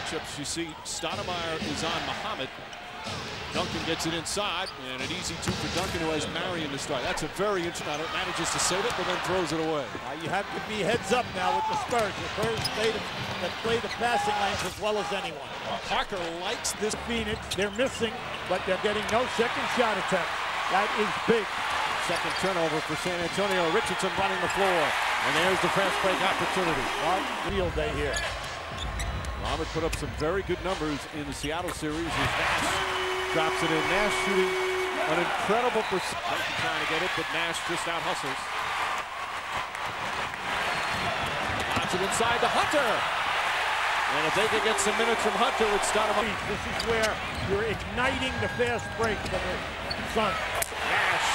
matchups. You see Stoudemire is on Muhammad. Duncan gets it inside, and an easy two for Duncan, who has Marion to start. That's a very interesting. Manages to save it, but then throws it away. You have to be heads up now with the Spurs. The Spurs play the passing lanes as well as anyone. Parker likes this. Phoenix, they're missing, but they're getting no second shot attempt. That is big. Second turnover for San Antonio. Richardson running the floor, and there's the fast break opportunity. Field day here. Muhammad put up some very good numbers in the Seattle series as Nash drops it in. Nash shooting an incredible percentage. Trying to get it, but Nash just out hustles. Lots it inside to Hunter. And if they can get some minutes from Hunter, it's Stoudemire. This is where you're igniting the fast break for the Suns. Nash,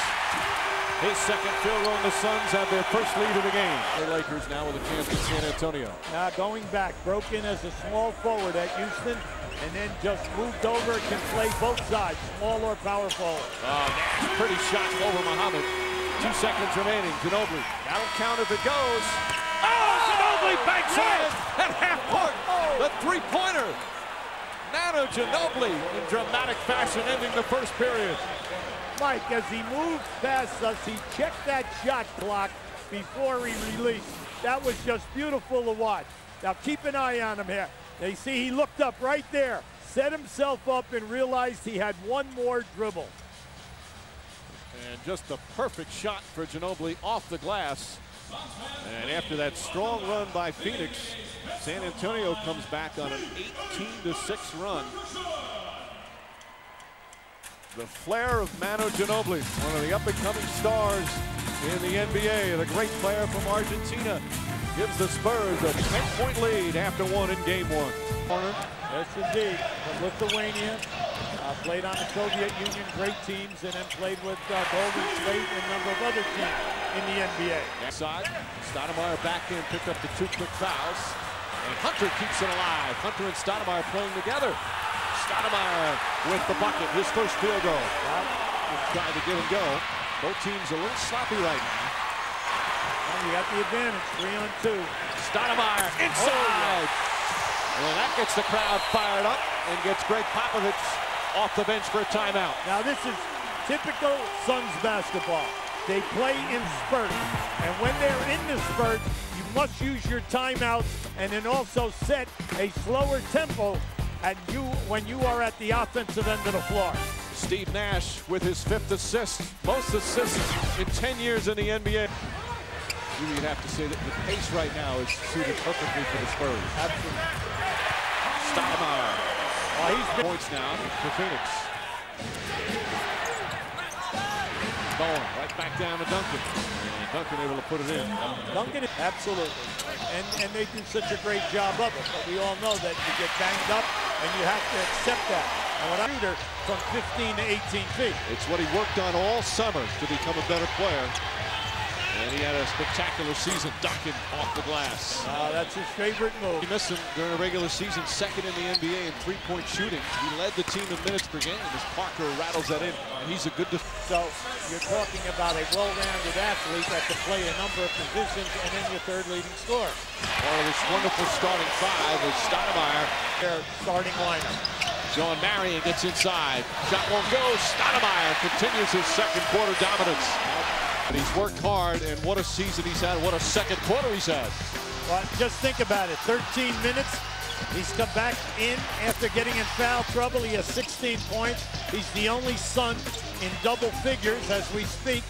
his second field goal, and the Suns have their first lead of the game. The Lakers now with a chance in San Antonio. Now going back, broke in as a small forward at Houston, and then just moved over, can play both sides, small or power forward. Nash, pretty shot over Muhammad. 2 seconds remaining. Ginobili, that'll count if it goes. Ginobili banks in at half court. The three-pointer. Manu Ginobili in dramatic fashion, ending the first period. Mike, as he moved past us, he checked that shot clock before he released. That was just beautiful to watch. Now keep an eye on him here. They see he looked up right there, set himself up, and realized he had one more dribble. And just the perfect shot for Ginobili off the glass. And after that strong run by Phoenix, San Antonio comes back on an 18-6 run. The flair of Manu Ginobili, one of the up-and-coming stars in the NBA, and a great player from Argentina, gives the Spurs a 10-point lead after one in game one. Yes, indeed. From Lithuania, played on the Soviet Union, great teams, and then played with Golden State and a number of other teams in the NBA. Next side, Stoudemire back in, picked up the 2 quick fouls, and Hunter keeps it alive. Hunter and Stoudemire playing together. Stoudemire with the bucket, his first field goal. Trying to give and go. Both teams a little sloppy right now. Well, you got the advantage, 3-on-2. Stoudemire inside. Well, that gets the crowd fired up and gets Greg Popovich off the bench for a timeout. Now this is typical Suns basketball. They play in spurts, and when they're in the spurts, you must use your timeouts and then also set a slower tempo when you are at the offensive end of the floor. Steve Nash with his 5th assist, most assists in 10 years in the NBA. You'd have to say that the pace right now is suited perfectly for the Spurs. Absolutely. Stoudemire. He's been points now for Phoenix. Bowen right back down to Duncan. And Duncan able to put it in. Duncan, absolutely. And they do such a great job of it. But we all know that you get banged up and you have to accept that. And when I shooter from 15 to 18 feet. It's what he worked on all summer to become a better player. And he had a spectacular season, Duncan off the glass. That's his favorite move. He missed him during the regular season, 2nd in the NBA in 3-point shooting. He led the team in minutes per game as Parker rattles that in, and he's a good So you're talking about a well-rounded athlete that can play a number of positions and then your 3rd leading scorer. Part of this wonderful starting 5 is Stoudemire. Their starting lineup. John Marion gets inside. Shot won't go. Stoudemire continues his second quarter dominance. And he's worked hard, and what a season he's had. What a second quarter he's had. Well, just think about it. 13 minutes. He's come back in after getting in foul trouble. He has 16 points. He's the only Sun in double figures as we speak.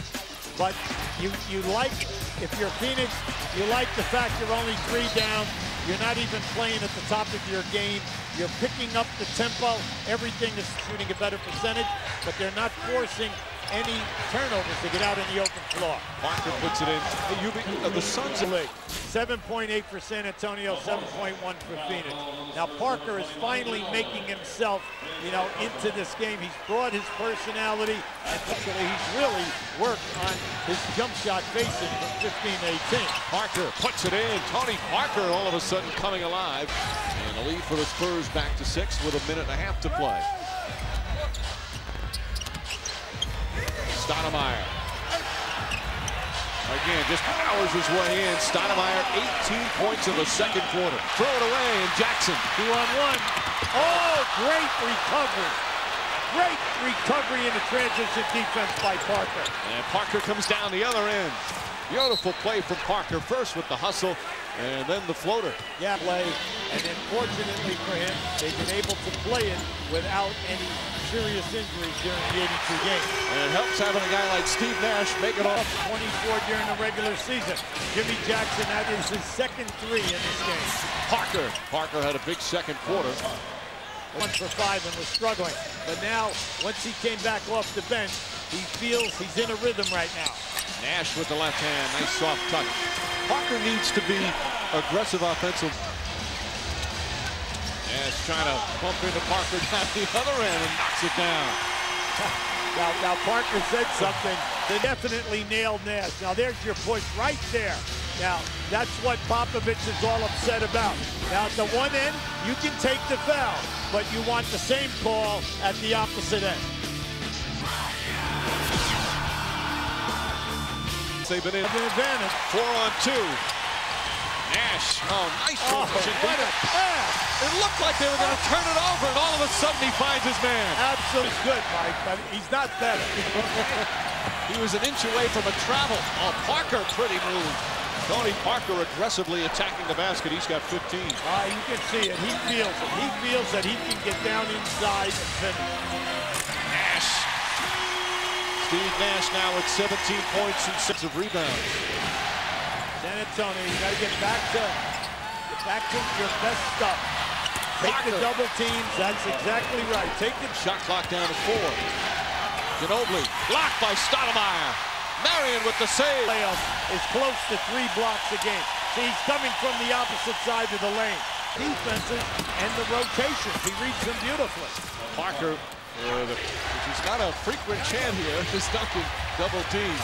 But you like, if you're Phoenix, you like the fact you're only 3 down. You're not even playing at the top of your game. You're picking up the tempo. Everything is shooting a better percentage, but they're not forcing any turnovers to get out in the open floor. Parker puts it in. The Suns are late. 7.8 for San Antonio, 7.1 for Phoenix. Now Parker is finally making himself, into this game. He's brought his personality, and actually he's really worked on his jump shot facing from 15 to 18. Parker puts it in. Tony Parker all of a sudden coming alive. And the lead for the Spurs back to 6 with 1.5 minutes to play. Stoudemire. Again, just powers his way in. Stoudemire, 18 points in the second quarter. Throw it away, and Jackson. 2-on-1. Oh, great recovery. Great recovery in the transition defense by Parker. And Parker comes down the other end. Beautiful play from Parker. First with the hustle, and then the floater. Yeah, play. And then fortunately for him, they've been able to play it without any serious injuries during the 82 game. And it helps having a guy like Steve Nash make it off. 24 during the regular season. Jimmy Jackson, that is his second 3 in this game. Parker had a big second quarter. 1 for 5 and was struggling. But now, once he came back off the bench, he feels he's in a rhythm right now. Nash with the left hand, nice soft touch. Parker needs to be aggressive offensive. Nash trying to bump into Parker down the other end and knocks it down. Now Parker said something that definitely nailed Nash. Now there's your push right there. Now that's what Popovich is all upset about. Now at the one end, you can take the foul, but you want the same call at the opposite end. They've been in advantage. 4-on-2. Nash, nice what a pass. It looked like they were going to turn it over, and all of a sudden he finds his man. Absolutely good, Mike, but he's not better. He was an inch away from a travel. Oh, Parker, pretty move. Tony Parker aggressively attacking the basket. He's got 15. You can see it. He feels it. He feels that he can get down inside and finish. Nash. Steve Nash now with 17 points and 6 of rebounds. San Antonio, you got to get back to your best stuff. Take the double teams. That's exactly right. Take the shot clock down to 4. Ginobili blocked by Stoudemire. Marion with the save. Playoff is close to 3 blocks a game. See, he's coming from the opposite side of the lane. Defenses and the rotations. He reads them beautifully. Parker, he's got a frequent chant here. This Duncan double team.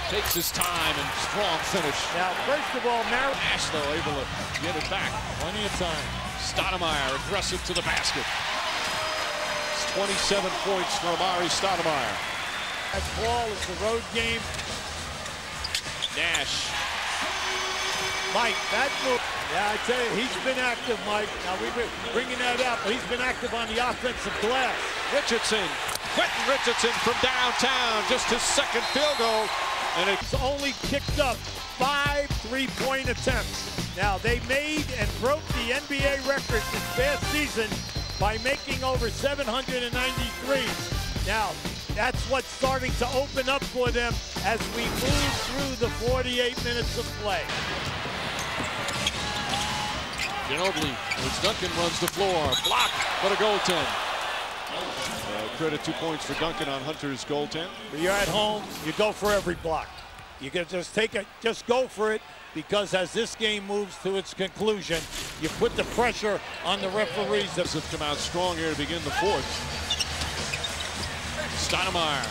Takes his time and strong finish. Now, first of all, Nash, though, able to get it back. Plenty of time. Stoudemire aggressive to the basket. It's 27 points for Amari Stoudemire. That ball is the road game. Nash. Mike, that move. Yeah, I tell you, he's been active, Mike. Now, we've been bringing that up, but he's been active on the offensive glass. Richardson. Quentin Richardson from downtown. Just his second field goal. And it's only kicked up 5 3-point attempts. Now, they made and broke the NBA record this past season by making over 793. Now, that's what's starting to open up for them as we move through the 48 minutes of play. Ginobili, as Duncan runs the floor. Blocked, but a goaltend. Credit 2 points for Duncan on Hunter's goaltend. When you're at home, you go for every block. You can just take it, just go for it, because as this game moves to its conclusion, you put the pressure on the referees. Have come out strong here to begin the fourth. Stoudemire.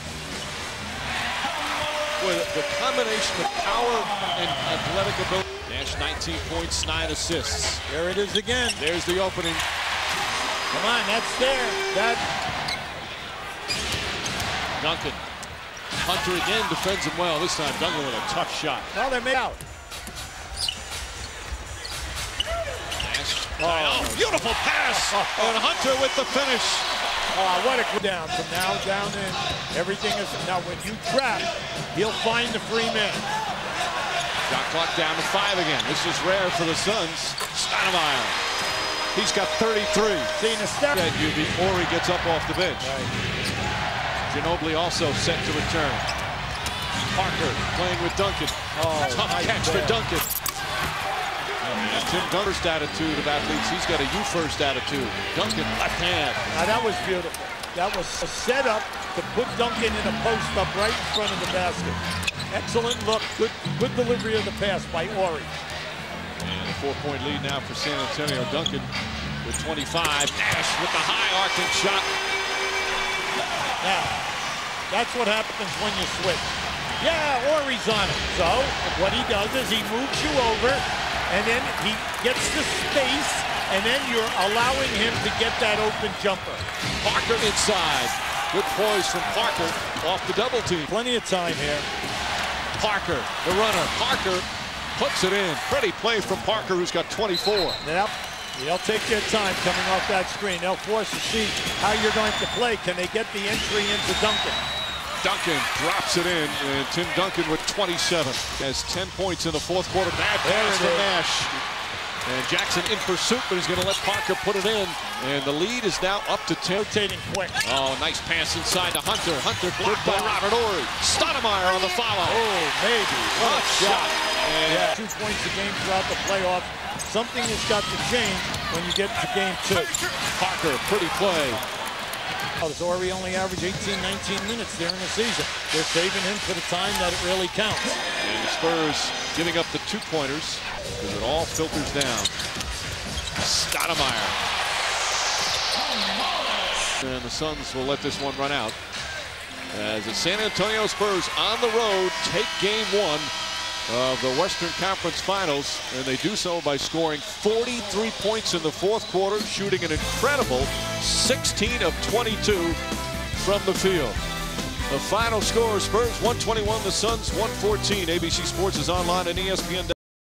With the combination of power and athletic ability. Nash 19 points, 9 assists. There it is again. There's the opening. Come on, that's there. Duncan. Hunter again defends him well. This time Duncan with a tough shot. Now they're made out. Nash. Oh, beautiful pass. And Hunter with the finish. Oh, what a good down. From now down in. Everything is. Now when you trap, he'll find the free man. Shot clock down to 5 again. This is rare for the Suns. Stoudemire. He's got 33. Seeing a step. Before he gets up off the bench. Right. Ginobili also set to return. Parker playing with Duncan. Oh, tough catch for Duncan. And Tim Duncan's attitude of athletes, he's got a you-first attitude. Duncan, left hand. Now that was beautiful. That was a setup to put Duncan in a post up right in front of the basket. Excellent look. Good delivery of the pass by Ori. And a 4-point lead now for San Antonio. Duncan with 25. Nash with the high arcing shot. Now, that's what happens when you switch. Yeah, Ori's on it. So, what he does is he moves you over, and then he gets the space, and then you're allowing him to get that open jumper. Parker inside. Good poise from Parker off the double team. Plenty of time here. Parker, the runner. Parker puts it in. Pretty play from Parker, who's got 24. Yep. They'll take their time coming off that screen. They'll force to see how you're going to play. Can they get the entry into Duncan? Duncan drops it in, and Tim Duncan with 27. Has 10 points in the fourth quarter. Bad pass to Nash. And Jackson in pursuit, but he's going to let Parker put it in. And the lead is now up to 10. Rotating quick. Oh, nice pass inside to Hunter. Hunter blocked by Robert Ory. Stoudemire on the follow. Oh, maybe. What a shot. And 2 points a game throughout the playoffs. Something has got to change when you get to game 2. Parker, pretty play. Ory only averaged 18, 19 minutes during the season. They're saving him for the time that it really counts. And the Spurs giving up the 2-pointers because it all filters down. Stoudemire. And the Suns will let this one run out. As the San Antonio Spurs on the road take game 1 of the Western Conference Finals, and they do so by scoring 43 points in the fourth quarter, shooting an incredible 16 of 22 from the field. The final score, Spurs 121, the Suns 114. ABC Sports is online at ESPN.com.